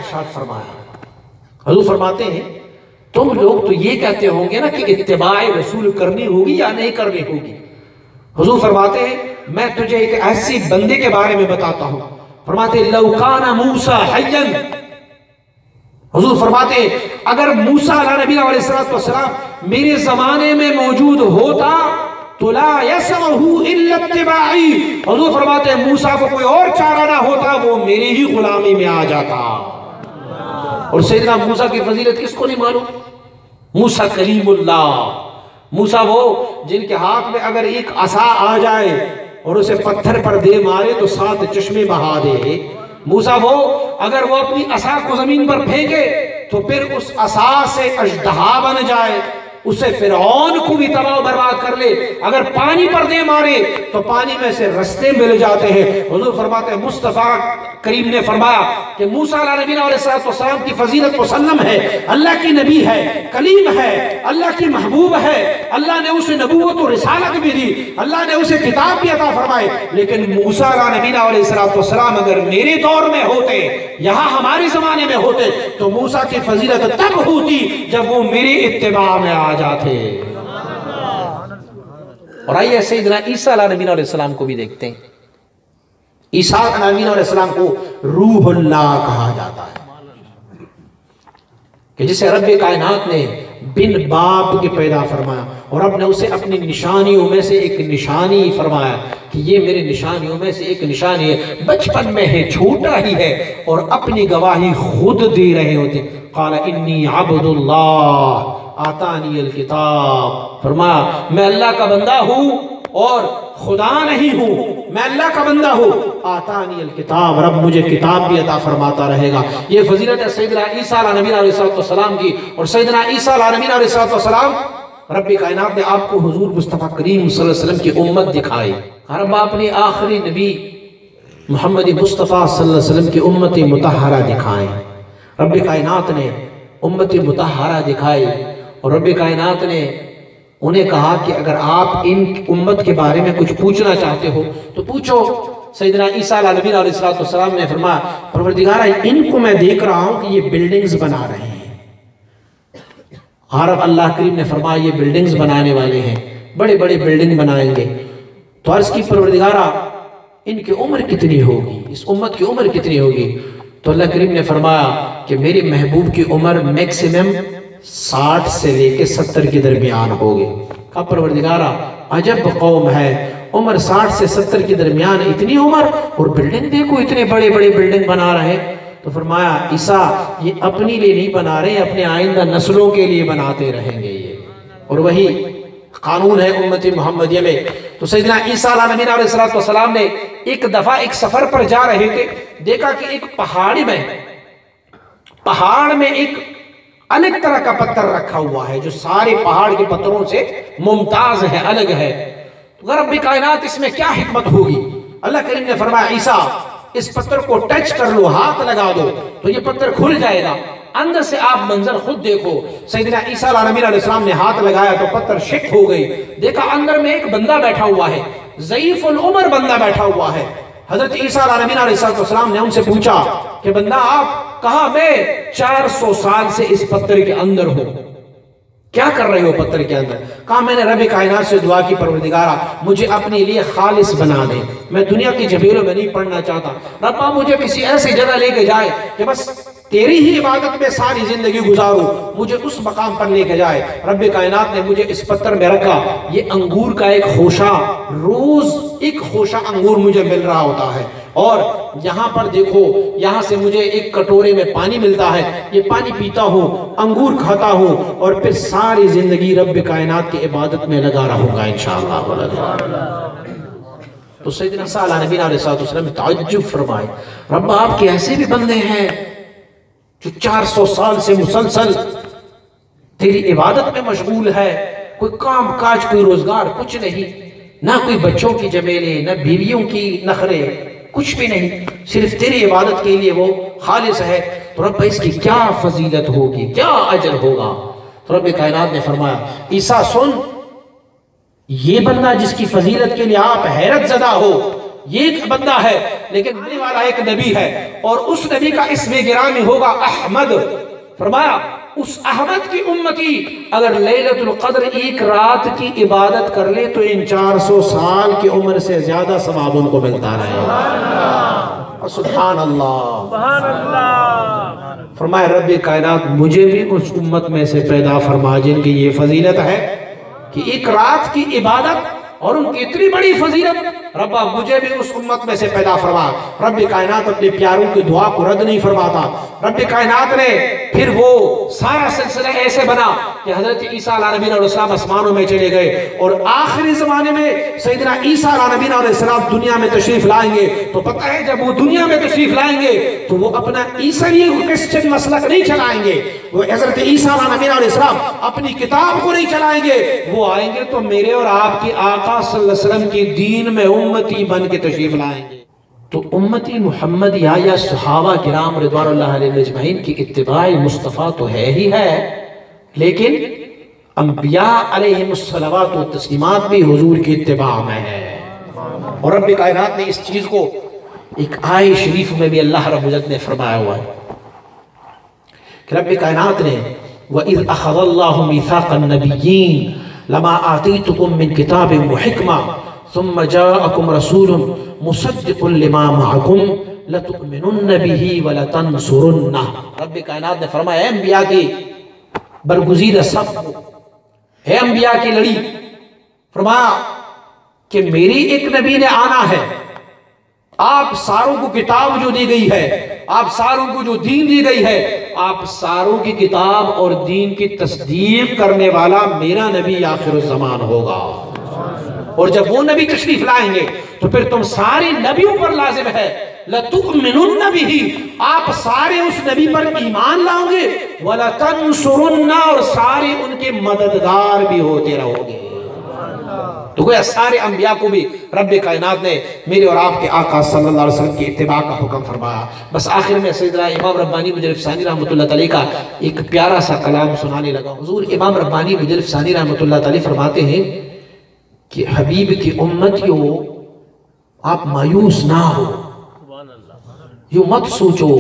ارشاد فرمایا، حضور فرماتے ہیں تم لوگ تو یہ کہتے ہوں گے نا کہ اتباع رسول کرنی ہوگی یا نہیں کرنی ہوگی. حضور فرماتے ہیں میں تجھے ایک ایسی بندے کے بارے میں بتاتا ہوں. فرماتے ہیں لو کان موسیٰ حیا، حضور فرماتے ہیں اگر موسیٰ علیہ السلام میرے زمانے میں موجود ہوتا تو لا یسعہ الا اتباعی، حضور فرماتے ہیں موسیٰ کو کوئی اور چارہ نہ ہوتا، وہ میری ہی غلامی میں آ جاتا. اور سیدنا موسیٰ کی فضیلت کس کو نہیں معلوم؟ موسیٰ کلیم اللہ، موسیٰ وہ جن کے ہاتھ میں اگر ایک عصا آ جائے اور اسے پتھر پر دے مارے تو 7 چشمے بہا دے. موسیٰ وہ اگر وہ اپنی عصا کو زمین پر پھینکے تو پھر اس عصا سے اژدہا بن جائے، اسے فرعون کو بھی تباہ و برباد کر لے. اگر پانی پر دے مارے تو پانی میں سے رستے مل جاتے ہیں. حضور فرماتے ہیں مصطفیٰ کریم نے فرمایا کہ موسیٰ علیہ السلام کی فضیلت مسلم ہے، اللہ کی نبی ہے، کلیم ہے، اللہ کی محبوب ہے، اللہ نے اسے نبوت و رسالت بھی دی، اللہ نے اسے کتاب بھی عطا فرمائے. لیکن موسیٰ علیہ السلام اگر میرے دور میں ہوتے، یہاں ہمارے زمانے میں ہوتے، تو موسیٰ کی فضیلت تب ہوتی جب وہ میرے اتباع میں آ جاتے. اور آئیے سیدنا عیسیٰ علیہ السلام کو بھی دیکھتے ہیں. عیسیٰ علیہ السلام کو روح اللہ کہا جاتا ہے کہ جسے رب کائنات نے بن باپ کے پیدا فرمایا اور رب نے اسے اپنی نشانیوں میں سے ایک نشانی فرمایا کہ یہ میرے نشانیوں میں سے ایک نشانی ہے. بچپن میں ہے، چھوٹا ہی ہے، اور اپنی گواہی خود دے رہے ہوتے. قال انی عبد اللہ آتانی الکتاب، فرمایا میں اللہ کا بندہ ہوں اور خدا نہیں ہوں، میں اللہ کا بندہ ہوں. آتانی الکتاب، رب مجھے کتاب بھی عطا فرماتا رہے گا. یہ فضیلت ہے سیدنا عیسیٰ علیہ السلام کی. اور سیدنا عیسیٰ علیہ السلام رب کائنات نے آپ کو حضور مصطفیٰ کریم صلی اللہ علیہ وسلم کی امت دکھائی. رب اپنی آخری نبی محمد مصطفیٰ صلی اللہ علیہ وسلم کی امت مطہرہ دکھائیں. رب کائنات نے امت مطہرہ دکھائی اور رب کائنات نے انہیں کہا کہ اگر آپ ان امت کے بارے میں کچھ پوچھنا چاہتے ہو تو پوچھو. سیدنا عیسیٰ علیہ السلام نے فرمایا پروردگارہ ان کو میں دیکھ رہا ہوں کہ یہ بلڈنگز بنا رہے ہیں. اور اللہ کریم نے فرمایا یہ بلڈنگز بنانے والے ہیں، بڑے بڑے بلڈنگ بنائیں گے. تو عرض کی پروردگارہ ان کی عمر کتنی ہوگی، اس امت کی عمر کتنی ہوگی؟ تو اللہ کریم نے فرمایا کہ میری محبوب کی عمر میکسیمم 60 سے لے کے 70 کے درمیان ہوگی. کہا پروردگارہ عجب قوم ہے، عمر 60 سے 70 کے درمیان اتنی عمر اور بلڈنگ دیکھو اتنے بڑے بڑے بلڈنگ بنا رہے. تو فرمایا عیسیٰ یہ اپنی لیے نہیں بنا رہے، اپنے آئندہ نسلوں کے لیے بناتے رہیں گے یہ. اور وہی قانون ہے امت محمدیہ میں. تو سیدنا عیسیٰ علیہ السلام نے ایک دفعہ ایک سفر پر جا رہے تھے، دیکھا کہ ایک پہاڑ میں ایک الگ طرح کا پتھر رکھا ہوا ہے جو سارے پہاڑ کے پتھروں سے ممتاز ہے، الگ ہے. تو رب کائنات اس میں کیا حکمت ہوگی؟ اللہ کریم نے فرمایا عیسیٰ اس پتھر کو ٹچ کر لو، ہاتھ لگا دو تو یہ پتھر کھل جائے گا. اندر سے آپ منظر خود دیکھو. سیدنا عیسیٰ علیہ السلام نے ہاتھ لگایا تو پتھر شک ہو گئی. دیکھا اندر میں ایک بندہ بیٹھا ہوا ہے، ضعیف العمر بندہ بیٹھا ہوا ہے. حضرت عیسیٰ علیہ السلام نے ان سے پوچھا کہ بندہ آپ کہاں؟ میں 400 سال سے اس پتھر کے اندر ہوں. کیا کر رہے ہو پتھر کے اندر؟ کہا میں نے رب کائنات سے دعا کی پروردگارہ مجھے اپنے لیے خالص بنا دے، میں دنیا کی جھیلوں میں نہیں پڑنا چاہتا. ربا مجھے کسی ایسی جگہ لے کے جائے کہ بس تیری ہی عبادت میں ساری زندگی گزاروں، مجھے اس مقام پر لے کے جائے. رب کائنات نے مجھے اس پتھر میں رکھا. یہ انگور کا ایک خوشہ، روز ایک خوشہ انگور مجھے مل رہا ہوتا ہے. اور یہاں پر دیکھو یہاں سے مجھے ایک کٹورے میں پانی ملتا ہے، یہ پانی پیتا ہوں، انگور کھاتا ہوں اور پھر ساری زندگی رب کائنات کی عبادت میں لگا رہوں گا انشاءاللہ. تو سیدنا عیسیٰ علیہ السلام نے تعجب فرمائے رب آپ کے ایسے بھی بندے ہیں جو 400 سال سے مسلسل تیری عبادت میں مشغول ہے، کوئی کام کاج کوئی روزگار کچھ نہیں، نہ کوئی بچوں کی جمیلے، نہ بیویوں کی نخرے، کچھ بھی نہیں، صرف تیری عبادت کے لیے وہ خالص ہے. تو رب اس کی کیا فضیلت ہوگی، کیا اجر ہوگا؟ تو رب کائنات نے فرمایا عیسیٰ سن، یہ بندہ جس کی فضیلت کے لیے آپ حیرت زدہ ہو، یہ ایک بندہ ہے، لیکن آنے والا ایک نبی ہے، اور اس نبی کا اسم گرامی ہوگا احمد۔ فرمایا اس احمد کی امتی اگر لیلۃ القدر ایک رات کی عبادت کر لے تو ان 400 سال کی عمر سے زیادہ ثواب ان کو ملتا رہے گا۔ سبحان اللہ، سبحان اللہ۔ فرمایا رب کائنات مجھے بھی اس امت میں سے پیدا فرما جن کی یہ فضیلت ہے کہ ایک رات کی عبادت اور ان کی اتنی بڑی فضیلت، ربا مجھے بھی اس امت میں سے پیدا فرما۔ رب کائنات اپنے پیاروں کی دعا کو رد نہیں فرماتا۔ رب کائنات نے پھر وہ سارا سلسلہ ایسے بنا کہ حضرت عیسیٰ علیہ نبی علیہ السلام آسمانوں میں چلے گئے، اور آخری زمانے میں سیدنا عیسیٰ علیہ نبی علیہ السلام دنیا میں تشریف لائیں گے۔ تو پتہ ہے جب وہ دنیا میں تشریف لائیں گے تو وہ اپنا عیسوی کرسچن مسلک نہیں چلائیں گے، وہ حضرت عیسیٰ علیہ نبی علیہ السلام اپنی کتاب کو نہیں چلائیں گے، وہ آئیں گے تو میرے اور آپ کی آقا صلی اللہ علیہ وسلم کی دین میں امتی بن کے تشریف لائیں گے۔ تو امتی محمد یا صحابہ کرام رضوان اللہ علیہ اجمعین کی اتباع مصطفیٰ تو ہے ہی ہے، لیکن انبیاء علیہم الصلوات و تسلیمات بھی حضور کی اتباع میں ہے۔ اور رب کائنات نے اس چیز کو ایک آیہ شریف میں بھی اللہ رب العزت نے فرمایا ہوا ہے کہ رب کائنات نے وَإِذْ أَخَذَ اللَّهُ مِيثَاقَ النَّبِيِّينَ لَمَا آتَيْتُكُم مِّن كِتَابٍ وَحِكْمَةٍ ثُمَّ جَاءَكُمْ رَسُولٌ مُصَدِّقٌ لِمَا مَعَكُمْ لَتُؤْمِنُنَّ بِهِ وَلَتَنْصُرُنَّهُ۔ رب کائنات نے فرمایا اے انبیاء کی برگزیدہ صف، اے انبیاء کی لڑی، فرمایا کہ میری ایک نبی نے آنا ہے، آپ ساروں کو کتاب جو دی گئی ہے، آپ ساروں کو جو دین دی گئی ہے، آپ ساروں کی کتاب اور دین کی تصدیق کرنے والا میرا نبی آخر الزمان ہوگا۔ اور جب وہ نبی تشریف لائیں گے تو پھر تم سارے نبیوں پر لازم ہے لَتُؤْمِنُنَّ بِهِ، آپ سارے اس نبی پر ایمان لاؤ گے، وَلَتَنْصُرُنَّ، اور سارے ان کے مددگار بھی ہوتے رہو گے۔ تو گویا سارے انبیاء کو بھی رب کائنات نے میرے اور آپ کے آقا صلی اللہ علیہ وسلم کی اتباع کا حکم فرمایا۔ بس آخر میں سیدنا امام ربانی مجلف ثانی رحمۃ اللہ تعالی کا ایک پیارا سا کلام سنانے لگا۔ حضور امام ربانی مجلف ثانی رحمۃ اللہ تعالی فرماتے ہیں کہ حبیب کی امتیوں آپ مایوس نہ ہو، یوں مت سوچو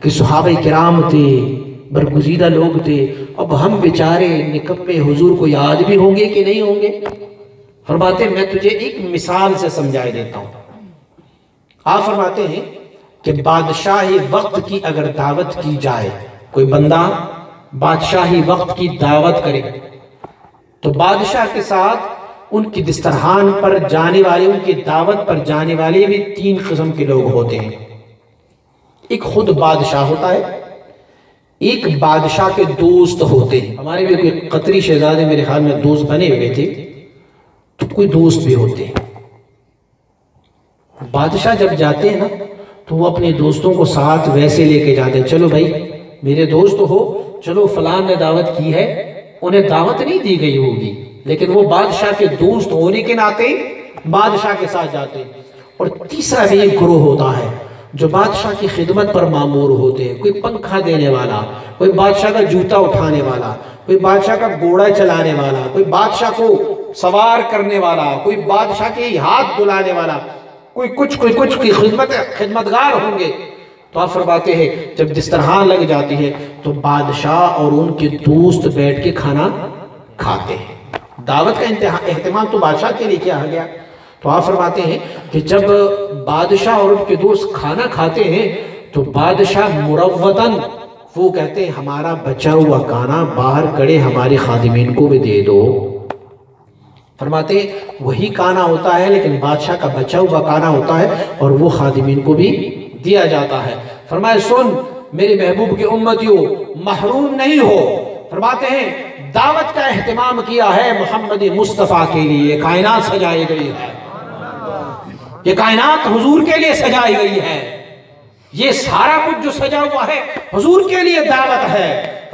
کہ صحابہ کرام تھے، برگزیدہ لوگ تھے، اب ہم بیچارے نکمے حضور کو یاد بھی ہوں گے کہ نہیں ہوں گے؟ فرماتے ہیں میں تجھے ایک مثال سے سمجھائے دیتا ہوں۔ آپ فرماتے ہیں کہ بادشاہی وقت کی اگر دعوت کی جائے، کوئی بندہ بادشاہی وقت کی دعوت کرے تو بادشاہ کے ساتھ ان کی دسترخوان پر جانے والے، ان کی دعوت پر جانے والے بھی 3 قسم کے لوگ ہوتے ہیں۔ ایک خود بادشاہ ہوتا ہے، ایک بادشاہ کے دوست ہوتے ہیں۔ ہمارے بھی کوئی قطری شہزادے میرے خیال میں دوست بنے ہوئے تھے، تو کوئی دوست بھی ہوتے ہیں۔ بادشاہ جب جاتے ہیں نا تو وہ اپنے دوستوں کو ساتھ ویسے لے کے جاتے ہیں، چلو بھائی میرے دوست ہو، چلو فلان نے دعوت کی ہے، انہیں دعوت نہیں دی گئی ہوگی لیکن وہ بادشاہ کے دوست ہونے کے ناطے بادشاہ کے ساتھ جاتے ہیں۔ اور تیسرا بھی ایک گروہ ہوتا ہے جو بادشاہ کی خدمت پر مامور ہوتے ہیں، کوئی پنکھا دینے والا، کوئی بادشاہ کا جوتا اٹھانے والا، کوئی بادشاہ کا گھوڑا چلانے والا، کوئی بادشاہ کو سوار کرنے والا، کوئی بادشاہ کے ہاتھ دلانے والا، کوئی کچھ کی خدمتگار ہوں گے۔ تو آپ فرماتے ہیں جب دسترخوان لگ جاتی ہے تو بادشاہ اور ان کے دوست بیٹھ کے کھانا کھاتے ہیں۔ دعوت کا اہتمام تو بادشاہ کے لیے کیا گیا۔ تو آپ فرماتے ہیں کہ جب بادشاہ اور ان کے دوست کھانا کھاتے ہیں تو بادشاہ مروتاً وہ کہتے ہیں ہمارا بچا ہوا کھانا باہر کڑے ہمارے خادمین کو بھی دے دو۔ فرماتے ہیں وہی کھانا ہوتا ہے لیکن بادشاہ کا بچا ہوا کھانا ہوتا ہے اور وہ خادمین کو بھی دیا جاتا ہے۔ فرمائے سن میرے محبوب کی امتیوں، محروم نہیں ہو۔ فرماتے ہیں دعوت کا اہتمام کیا ہے محمد مصطفیٰ کے لیے، کائنات سجائی گئی ہے، یہ کائنات حضور کے لیے سجائی گئی ہے، یہ سارا کچھ جو سجا ہوا ہے حضور کے لیے دعوت ہے۔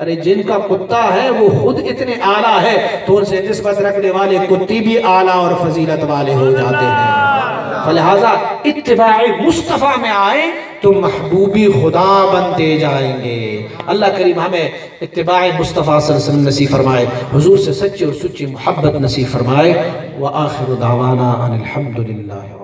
ارے جن کا کتا ہے وہ خود اتنے اعلیٰ ہے تو ان سے نسبت رکھنے والے کتی بھی اعلیٰ اور فضیلت والے ہو جاتے ہیں۔ فلہذا اتباع مصطفیٰ میں آئیں تو محبوبی خدا بنتے جائیں گے۔ اللہ کریم ہمیں اتباع مصطفیٰ صلی اللہ علیہ وسلم نصیب فرمائے، حضور سے سچی اور سچی محبت نصیب فرمائے۔ وآخر دعوانا ان الحمدللہ۔